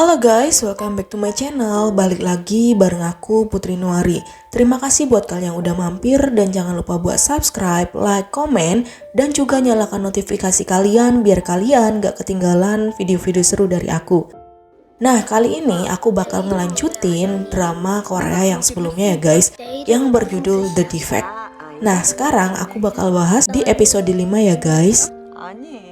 Halo guys, welcome back to my channel. Balik lagi bareng aku Putri Nuari. Terima kasih buat kalian yang udah mampir dan jangan lupa buat subscribe, like, komen, dan juga nyalakan notifikasi kalian biar kalian gak ketinggalan video-video seru dari aku. Nah, kali ini aku bakal ngelanjutin drama Korea yang sebelumnya ya guys, yang berjudul The Defect. Nah, sekarang aku bakal bahas di episode 5 ya guys.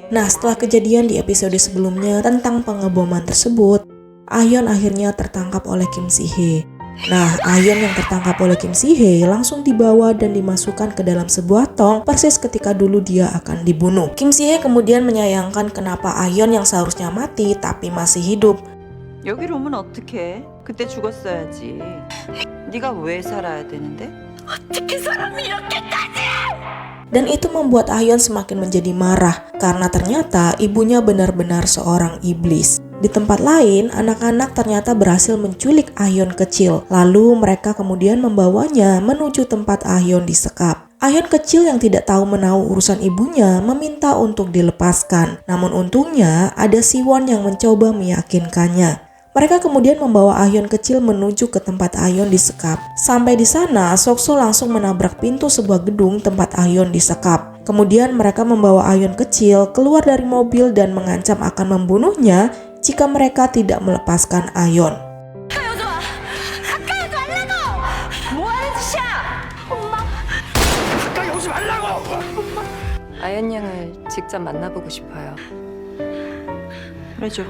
Nah, setelah kejadian di episode sebelumnya tentang pengeboman tersebut, Ayeon akhirnya tertangkap oleh Kim Si-hye. Nah, Ayeon yang tertangkap oleh Kim Si-hye langsung dibawa dan dimasukkan ke dalam sebuah tong persis ketika dulu dia akan dibunuh. Kim Si-hye kemudian menyayangkan kenapa Ayeon yang seharusnya mati tapi masih hidup. 여기로 오면 어떡해? 그때 죽었어야지. 네가 왜 살아야 되는데? 어떻게 사람이 이렇게까지? Dan itu membuat Ayeon semakin menjadi marah karena ternyata ibunya benar-benar seorang iblis. Di tempat lain, anak-anak ternyata berhasil menculik Ayeon kecil. Lalu mereka kemudian membawanya menuju tempat Ayeon disekap. Ayeon kecil yang tidak tahu menahu urusan ibunya meminta untuk dilepaskan. Namun untungnya ada Siwon yang mencoba meyakinkannya. Mereka kemudian membawa Ayeon kecil menuju ke tempat Ayeon disekap. Sampai di sana, Seok-soo langsung menabrak pintu sebuah gedung tempat Ayeon disekap. Kemudian mereka membawa Ayeon kecil keluar dari mobil dan mengancam akan membunuhnya jika mereka tidak melepaskan Ayeon. 아연 양을 직접 만나보고 싶어요. 그래줘.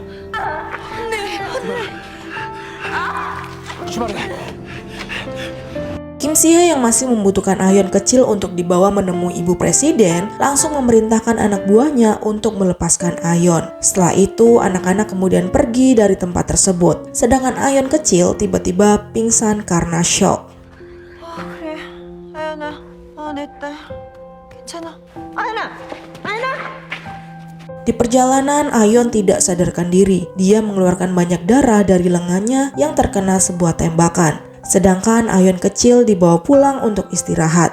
Kim Si-hye yang masih membutuhkan Ayeon kecil untuk dibawa menemui ibu presiden langsung memerintahkan anak buahnya untuk melepaskan Ayeon. Setelah itu anak-anak kemudian pergi dari tempat tersebut. Sedangkan Ayeon kecil tiba-tiba pingsan karena shock. 그래, 아연아, 내 딸 괜찮아. 아연아. Di perjalanan, Ayeon tidak sadarkan diri. Dia mengeluarkan banyak darah dari lengannya yang terkena sebuah tembakan. Sedangkan Ayeon kecil dibawa pulang untuk istirahat.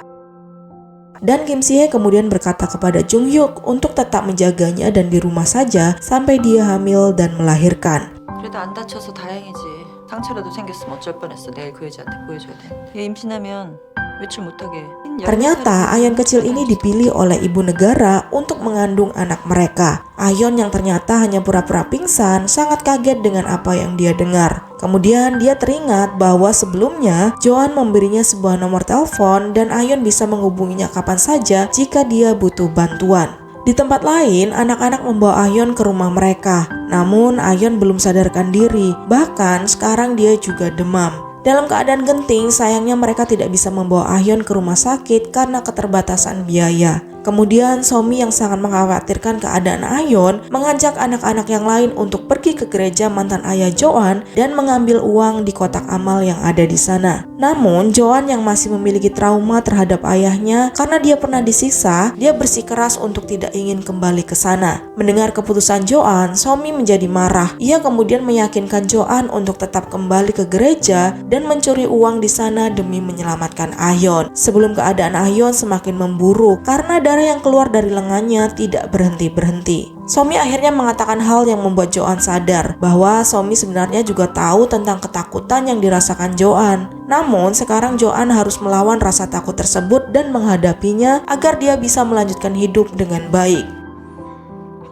Dan Kim Si-hye kemudian berkata kepada Jung Hyuk untuk tetap menjaganya dan di rumah saja sampai dia hamil dan melahirkan. 그래도 안 다쳐서 다행이지. 상처라도 생겼으면 어쩔 뻔했어. 내일 그 여자한테 보여줘야 돼. 얘 임신하면 외출 못하게. Ternyata Ayeon kecil ini dipilih oleh ibu negara untuk mengandung anak mereka. Ayeon yang ternyata hanya pura-pura pingsan sangat kaget dengan apa yang dia dengar. Kemudian dia teringat bahwa sebelumnya Joan memberinya sebuah nomor telepon dan Ayeon bisa menghubunginya kapan saja jika dia butuh bantuan. Di tempat lain, anak-anak membawa Ayeon ke rumah mereka. Namun Ayeon belum sadarkan diri, bahkan sekarang dia juga demam. Dalam keadaan genting, sayangnya mereka tidak bisa membawa Ayeon ke rumah sakit karena keterbatasan biaya. Kemudian Somi yang sangat mengkhawatirkan keadaan Ayeon mengajak anak-anak yang lain untuk pergi ke gereja mantan ayah Joan dan mengambil uang di kotak amal yang ada di sana. Namun Joan yang masih memiliki trauma terhadap ayahnya karena dia pernah disiksa, dia bersikeras untuk tidak ingin kembali ke sana. Mendengar keputusan Joan, Somi menjadi marah. Ia kemudian meyakinkan Joan untuk tetap kembali ke gereja dan mencuri uang di sana demi menyelamatkan Ayeon. Sebelum keadaan Ayeon semakin memburuk karena darah yang keluar dari lengannya tidak berhenti-berhenti. Somi akhirnya mengatakan hal yang membuat Joan sadar bahwa Somi sebenarnya juga tahu tentang ketakutan yang dirasakan Joan. Namun sekarang Joan harus melawan rasa takut tersebut dan menghadapinya agar dia bisa melanjutkan hidup dengan baik.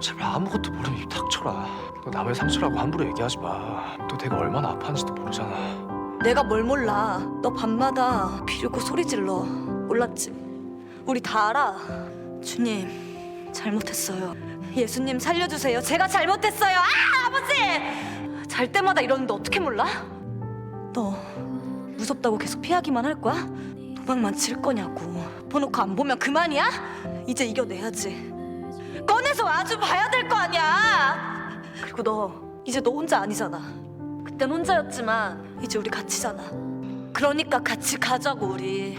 제발 아무것도 모르는 입 닥쳐라. 너 남의 상처라고 함부로 얘기하지 마. 너 내가 얼마나 아파하는지도 모르잖아. 내가 뭘 몰라. 너 밤마다 비웃고 소리 질러. 몰랐지? 우리 다 알아. 주님, 잘못했어요. 예수님 살려주세요. 제가 잘못했어요. 아버지! 잘 때마다 이러는데 어떻게 몰라? 너 무섭다고 계속 피하기만 할 거야? 도망만 칠 거냐고. 보놓고 안 보면 그만이야? 이제 이겨내야지. 꺼내서 아주 봐야 될 거 아니야. 그리고 너 이제 너 혼자 아니잖아. 그땐 혼자였지만 이제 우리 같이잖아. 그러니까 같이 가자고 우리.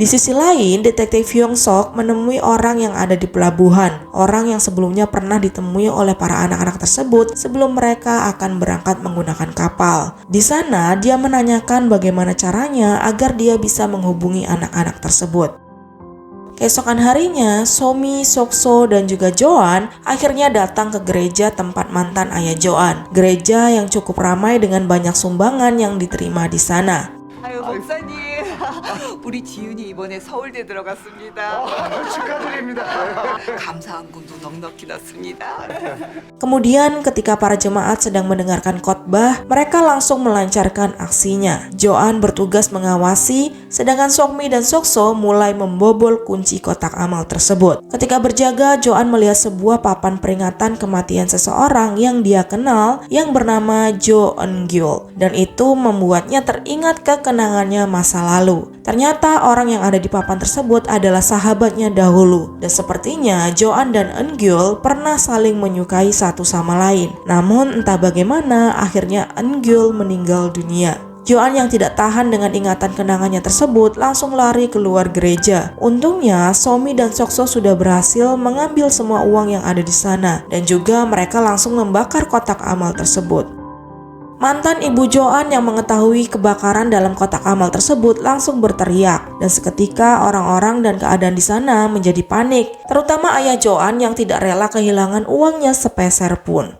Di sisi lain, detektif Hyung Sok menemui orang yang ada di pelabuhan. Orang yang sebelumnya pernah ditemui oleh para anak-anak tersebut sebelum mereka akan berangkat menggunakan kapal. Di sana, dia menanyakan bagaimana caranya agar dia bisa menghubungi anak-anak tersebut. Keesokan harinya, Somi, Sokso, dan juga Joan akhirnya datang ke gereja tempat mantan ayah Joan. Gereja yang cukup ramai dengan banyak sumbangan yang diterima di sana. 아유 목사님, 우리 지윤이 이번에 서울대 들어갔습니다. 축하드립니다. 감사한 분도 넉넉히 넣습니다. Kemudian ketika para jemaat sedang mendengarkan khotbah, mereka langsung melancarkan aksinya. Joan bertugas mengawasi, sedangkan Sokmi dan Sokso mulai membobol kunci kotak amal tersebut. Ketika berjaga, Joan melihat sebuah papan peringatan kematian seseorang yang dia kenal yang bernama Jo Eun-gyul, dan itu membuatnya teringat kenangannya masa lalu. Ternyata orang yang ada di papan tersebut adalah sahabatnya dahulu, dan sepertinya Joan dan Eun-gyul pernah saling menyukai satu sama lain. Namun entah bagaimana akhirnya Eun-gyul meninggal dunia. Joan yang tidak tahan dengan ingatan kenangannya tersebut langsung lari keluar gereja. Untungnya Somi dan Sokso sudah berhasil mengambil semua uang yang ada di sana, dan juga mereka langsung membakar kotak amal tersebut. Mantan ibu Joan yang mengetahui kebakaran dalam kotak amal tersebut langsung berteriak, dan seketika orang-orang dan keadaan di sana menjadi panik, terutama ayah Joan yang tidak rela kehilangan uangnya sepeser pun.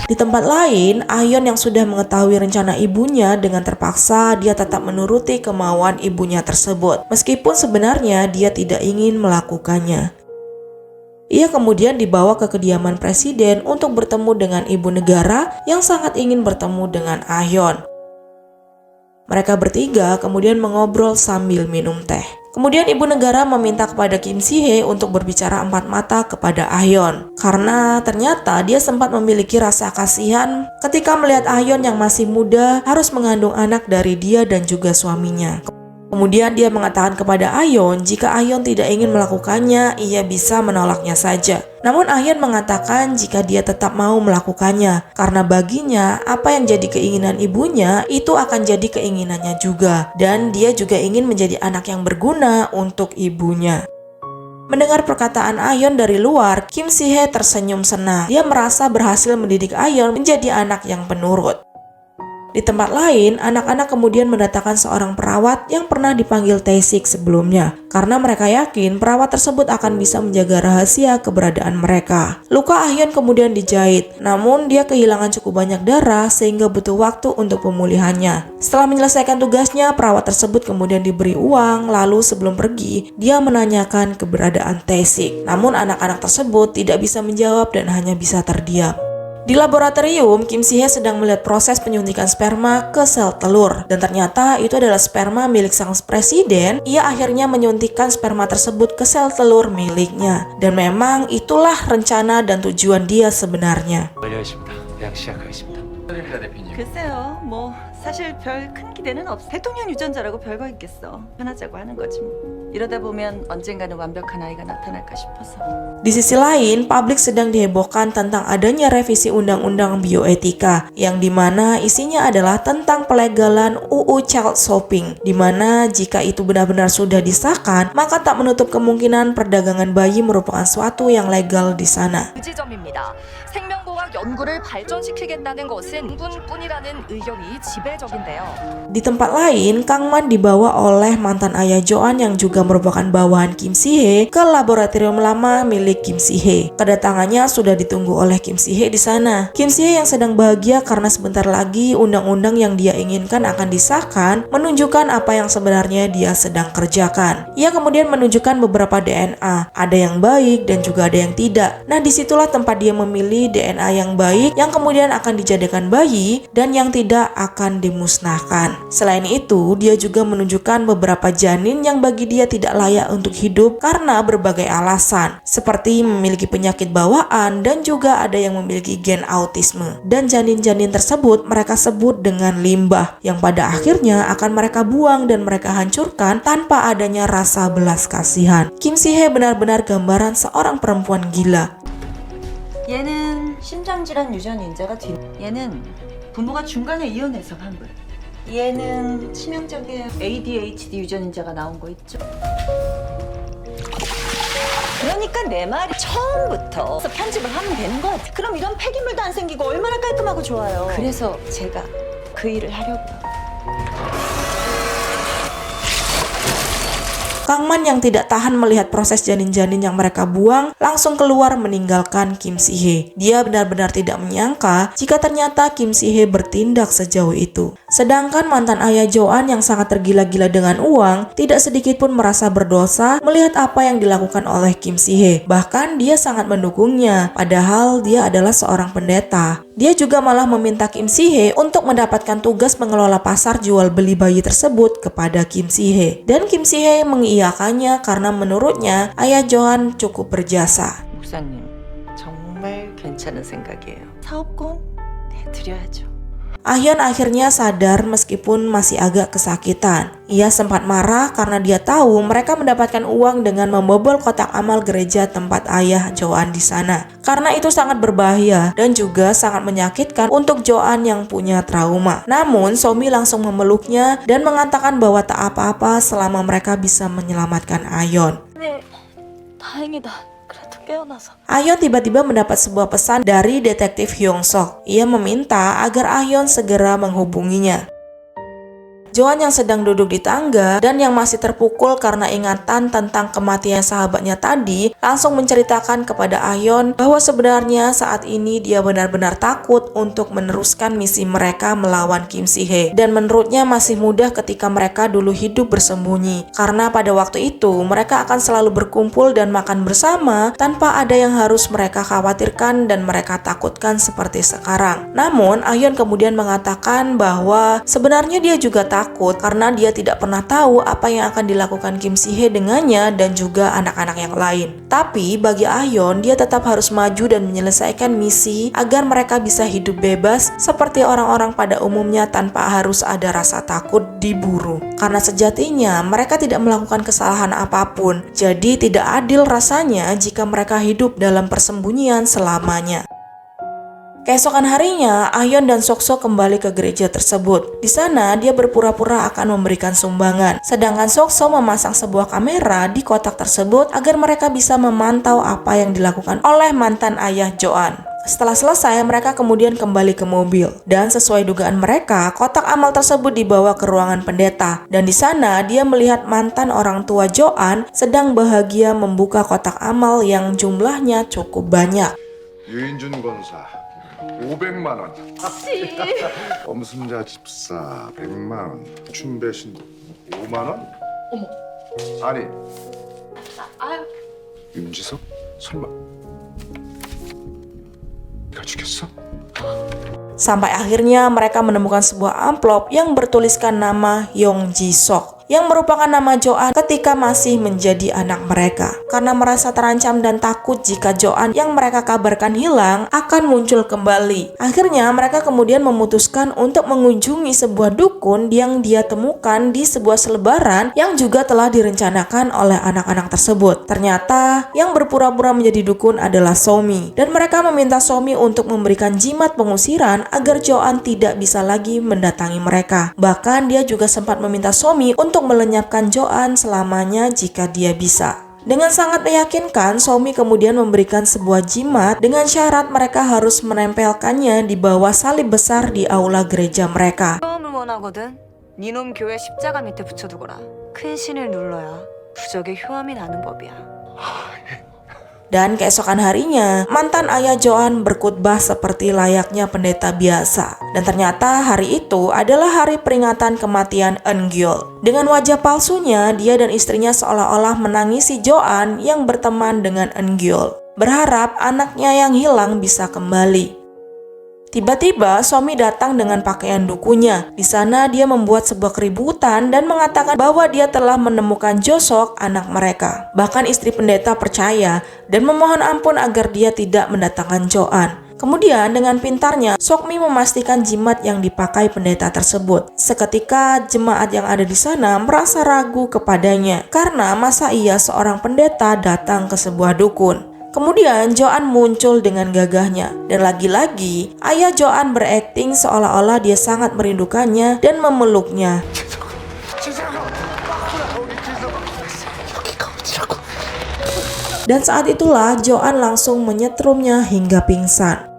Di tempat lain, Ayon yang sudah mengetahui rencana ibunya, dengan terpaksa dia tetap menuruti kemauan ibunya tersebut, meskipun sebenarnya dia tidak ingin melakukannya. Ia kemudian dibawa ke kediaman presiden untuk bertemu dengan ibu negara yang sangat ingin bertemu dengan Ayon. Mereka bertiga kemudian mengobrol sambil minum teh. Kemudian ibu negara meminta kepada Kim Si-hye untuk berbicara empat mata kepada Ayon, karena ternyata dia sempat memiliki rasa kasihan ketika melihat Ayon yang masih muda harus mengandung anak dari dia dan juga suaminya. Kemudian dia mengatakan kepada Ayon jika Ayon tidak ingin melakukannya, ia bisa menolaknya saja. Namun Ayon mengatakan jika dia tetap mau melakukannya, karena baginya apa yang jadi keinginan ibunya itu akan jadi keinginannya juga, dan dia juga ingin menjadi anak yang berguna untuk ibunya. Mendengar perkataan Ayon dari luar, Kim Si-hye tersenyum senang. Dia merasa berhasil mendidik Ayon menjadi anak yang penurut. Di tempat lain, anak-anak kemudian mendatangkan seorang perawat yang pernah dipanggil Tae-sik sebelumnya, karena mereka yakin perawat tersebut akan bisa menjaga rahasia keberadaan mereka. Luka Ayon kemudian dijahit, namun dia kehilangan cukup banyak darah sehingga butuh waktu untuk pemulihannya. Setelah menyelesaikan tugasnya, perawat tersebut kemudian diberi uang, lalu sebelum pergi, dia menanyakan keberadaan Tae-sik. Namun anak-anak tersebut tidak bisa menjawab dan hanya bisa terdiam. Di laboratorium, Kim Si-hye sedang melihat proses penyuntikan sperma ke sel telur, dan ternyata itu adalah sperma milik sang presiden. Ia akhirnya menyuntikkan sperma tersebut ke sel telur miliknya, dan memang itulah rencana dan tujuan dia sebenarnya. 글쎄요, 뭐 사실 별 큰 기대는 없어. 대통령 유전자라고 별거 있겠어. 편하자고 하는 거지 뭐. 이러다 보면 언젠가는 완벽한 아이가 나타날까 싶어서. Di sisi lain, publik sedang dihebohkan tentang adanya revisi undang-undang bioetika, yang dimana isinya adalah tentang pelegalan UU Child Shopping, dimana jika itu benar-benar sudah disahkan, maka tak menutup kemungkinan perdagangan bayi merupakan suatu yang legal di sana. 지점입니다. 생명공학 연구를 발전시키겠다는 것은 분뿐이라는 의견이 지배적인데요. Di tempat lain, Kang Man dibawa oleh mantan ayah Joan yang juga merupakan bawahan Kim Si-hye ke laboratorium lama milik Kim Si-hye. Kedatangannya sudah ditunggu oleh Kim Si-hye di sana. Kim Si-hye yang sedang bahagia karena sebentar lagi undang-undang yang dia inginkan akan disahkan, menunjukkan apa yang sebenarnya dia sedang kerjakan. Ia kemudian menunjukkan beberapa DNA, ada yang baik dan juga ada yang tidak. Nah, disitulah tempat dia memilih DNA yang baik yang kemudian akan dijadikan bayi dan yang tidak akan dimusnahkan. Selain itu, dia juga menunjukkan beberapa janin yang bagi dia tidak layak untuk hidup karena berbagai alasan, seperti memiliki penyakit bawaan dan juga ada yang memiliki gen autisme. Dan janin-janin tersebut mereka sebut dengan limbah, yang pada akhirnya akan mereka buang dan mereka hancurkan tanpa adanya rasa belas kasihan. Kim Si-hye benar-benar gambaran seorang perempuan gila. 얘는 심장질환 유전 인자가 얘는 부모가 중간에 이혼해서 한 거예요. 얘는 치명적인 ADHD 유전 인자가 나온 거 있죠. 그러니까 내 말이 처음부터 편집을 하면 되는 것 같아. 그럼 이런 폐기물도 안 생기고 얼마나 깔끔하고 좋아요. 그래서 제가 그 일을 하려고요. Kang Man yang tidak tahan melihat proses janin-janin yang mereka buang langsung keluar meninggalkan Kim Si-hye. Dia benar-benar tidak menyangka jika ternyata Kim Si-hye bertindak sejauh itu. Sedangkan mantan ayah Jo-an yang sangat tergila-gila dengan uang tidak sedikit pun merasa berdosa melihat apa yang dilakukan oleh Kim Si-hye. Bahkan dia sangat mendukungnya, padahal dia adalah seorang pendeta. Dia juga malah meminta Kim Si-hye untuk mendapatkan tugas mengelola pasar jual beli bayi tersebut kepada Kim Si-hye. Dan Kim Si-hye mengiyakannya karena menurutnya ayah Jo-an cukup berjasa. 목사님, 정말 괜찮은 생각이에요. 사업권 내드려야죠. Ahyeon akhirnya sadar meskipun masih agak kesakitan. Ia sempat marah karena dia tahu mereka mendapatkan uang dengan membobol kotak amal gereja tempat ayah Jo-an di sana. Karena itu sangat berbahaya dan juga sangat menyakitkan untuk Jo-an yang punya trauma. Namun Somi langsung memeluknya dan mengatakan bahwa tak apa-apa selama mereka bisa menyelamatkan Ahyeon. 네, 다행이다. 그래도 깨어나서. Ahyeon tiba-tiba mendapat sebuah pesan dari detektif Hyung-sok. Ia meminta agar Ahyeon segera menghubunginya. Jo-an yang sedang duduk di tangga dan yang masih terpukul karena ingatan tentang kematian sahabatnya tadi langsung menceritakan kepada Ahyeon bahwa sebenarnya saat ini dia benar-benar takut untuk meneruskan misi mereka melawan Kim Si-hye, dan menurutnya masih mudah ketika mereka dulu hidup bersembunyi karena pada waktu itu mereka akan selalu berkumpul dan makan bersama tanpa ada yang harus mereka khawatirkan dan mereka takutkan seperti sekarang. Namun Ahyeon kemudian mengatakan bahwa sebenarnya dia juga takut karena dia tidak pernah tahu apa yang akan dilakukan Kim Si-hye dengannya dan juga anak-anak yang lain. Tapi bagi Ahyeon, dia tetap harus maju dan menyelesaikan misi agar mereka bisa hidup bebas seperti orang-orang pada umumnya tanpa harus ada rasa takut diburu. Karena sejatinya mereka tidak melakukan kesalahan apapun. Jadi tidak adil rasanya jika mereka hidup dalam persembunyian selamanya. Keesokan harinya, Ahyeon dan Sok-so kembali ke gereja tersebut. Di sana, dia berpura-pura akan memberikan sumbangan. Sedangkan Sok-so memasang sebuah kamera di kotak tersebut agar mereka bisa memantau apa yang dilakukan oleh mantan ayah Jo-an. Setelah selesai, mereka kemudian kembali ke mobil. Dan sesuai dugaan mereka, kotak amal tersebut dibawa ke ruangan pendeta. Dan di sana, dia melihat mantan orang tua Jo-an sedang bahagia membuka kotak amal yang jumlahnya cukup banyak. 유인준 권사 500만 원. 엄순자 집사 100만 원. 춘배 신도 5만 원? 어머. 아니. 윤지석? 설마 네가 죽였어? Sampai akhirnya mereka menemukan sebuah amplop yang bertuliskan nama Yong Ji-sok, yang merupakan nama Jo-an ketika masih menjadi anak mereka. Karena merasa terancam dan takut jika Jo-an yang mereka kabarkan hilang akan muncul kembali. Akhirnya mereka kemudian memutuskan untuk mengunjungi sebuah dukun yang dia temukan di sebuah selebaran yang juga telah direncanakan oleh anak-anak tersebut. Ternyata yang berpura-pura menjadi dukun adalah Somi, dan mereka meminta Somi untuk memberikan jimat pengusiran agar Jo-an tidak bisa lagi mendatangi mereka. Bahkan dia juga sempat meminta Somi untuk melenyapkan Jo-an selamanya jika dia bisa. Dengan sangat meyakinkan, Somi kemudian memberikan sebuah jimat dengan syarat mereka harus menempelkannya di bawah salib besar di aula gereja mereka. 효험을 원하거든. 니놈 교회 십자가 밑에 붙여두거라. 큰 신을 눌러야 부적의 효험이 나는 법이야. Dan keesokan harinya, mantan ayah Jo-an berkhutbah seperti layaknya pendeta biasa. Dan ternyata hari itu adalah hari peringatan kematian Eun-gyeol. Dengan wajah palsunya, dia dan istrinya seolah-olah menangisi Jo-an yang berteman dengan Eun-gyeol, berharap anaknya yang hilang bisa kembali. Tiba-tiba Somi datang dengan pakaian dukunya. Di sana dia membuat sebuah keributan dan mengatakan bahwa dia telah menemukan Jo-sok, anak mereka. Bahkan istri pendeta percaya dan memohon ampun agar dia tidak mendatangkan Jo-an. Kemudian dengan pintarnya, Sokmi memastikan jimat yang dipakai pendeta tersebut. Seketika jemaat yang ada di sana merasa ragu kepadanya karena masa iya seorang pendeta datang ke sebuah dukun. Kemudian Jo-an muncul dengan gagahnya, dan lagi-lagi ayah Jo-an berakting seolah-olah dia sangat merindukannya dan memeluknya. Dan saat itulah Jo-an langsung menyetrumnya hingga pingsan.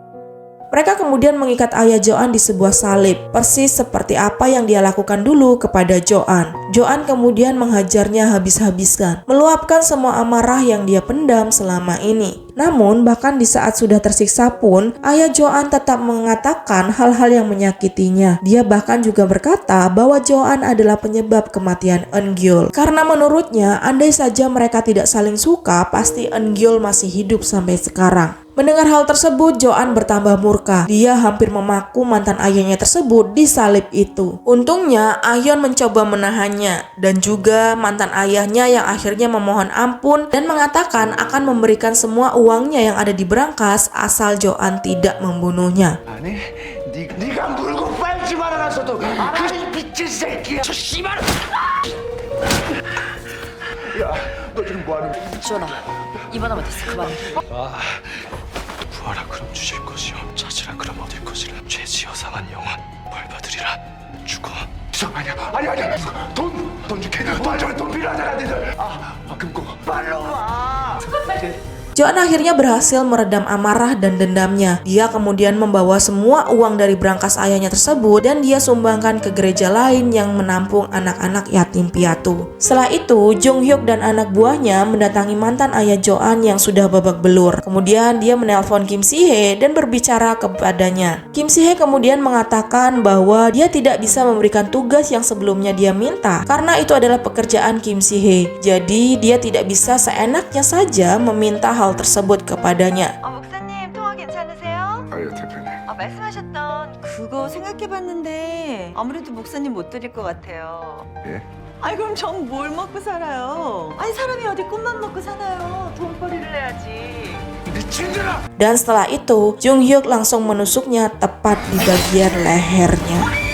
Mereka kemudian mengikat ayah Joan di sebuah salib, persis seperti apa yang dia lakukan dulu kepada Joan. Joan kemudian menghajarnya habis-habisan, meluapkan semua amarah yang dia pendam selama ini. Namun, bahkan di saat sudah tersiksa pun, ayah Joan tetap mengatakan hal-hal yang menyakitinya. Dia bahkan juga berkata bahwa Joan adalah penyebab kematian Eun-gyeol. Karena menurutnya, andai saja mereka tidak saling suka, pasti Eun-gyeol masih hidup sampai sekarang. Mendengar hal tersebut, Joan bertambah murka. Dia hampir memaku mantan ayahnya tersebut di salib itu. Untungnya, Ayeon mencoba menahannya, dan juga mantan ayahnya yang akhirnya memohon ampun dan mengatakan akan memberikan semua uangnya yang ada di berangkas asal Joan tidak membunuhnya. 아니, 네가 물고 빨지만 않았어도 알아 이 미친 새끼야. 저 씨발. 야, 너 지금 뭐하는 거야? 지원아, 이번하면 됐어. 그만해. 부하라 그럼 주실 것이요 찾으라 그럼 얻을 것이라 죄지어 상한 영혼 벌 받으리라 죽어. 아니야. 돈 줄게. 돈 필요하잖아, 니들. 금고. 빨로 와. Joan akhirnya berhasil meredam amarah dan dendamnya. Dia kemudian membawa semua uang dari berangkas ayahnya tersebut dan dia sumbangkan ke gereja lain yang menampung anak-anak yatim piatu. Setelah itu, Jung Hyuk dan anak buahnya mendatangi mantan ayah Joan yang sudah babak belur. Kemudian dia menelpon Kim Si-hye dan berbicara kepadanya. Kim Si-hye kemudian mengatakan bahwa dia tidak bisa memberikan tugas yang sebelumnya dia minta karena itu adalah pekerjaan Kim Si-hye. Jadi dia tidak bisa seenaknya saja meminta hal tersebut kepadanya. 목사님 통화 괜찮으세요? 아예 대표님. 말씀하셨던 그거 생각해봤는데 아무래도 목사님 못 드릴 것 같아요. 예? 아니 그럼 전 뭘 먹고 살아요? 아니 사람이 어디 꿈만 먹고 사나요? 돈벌이를 해야지. Dan setelah itu, Jung Hyuk langsung menusuknya tepat di bagian lehernya.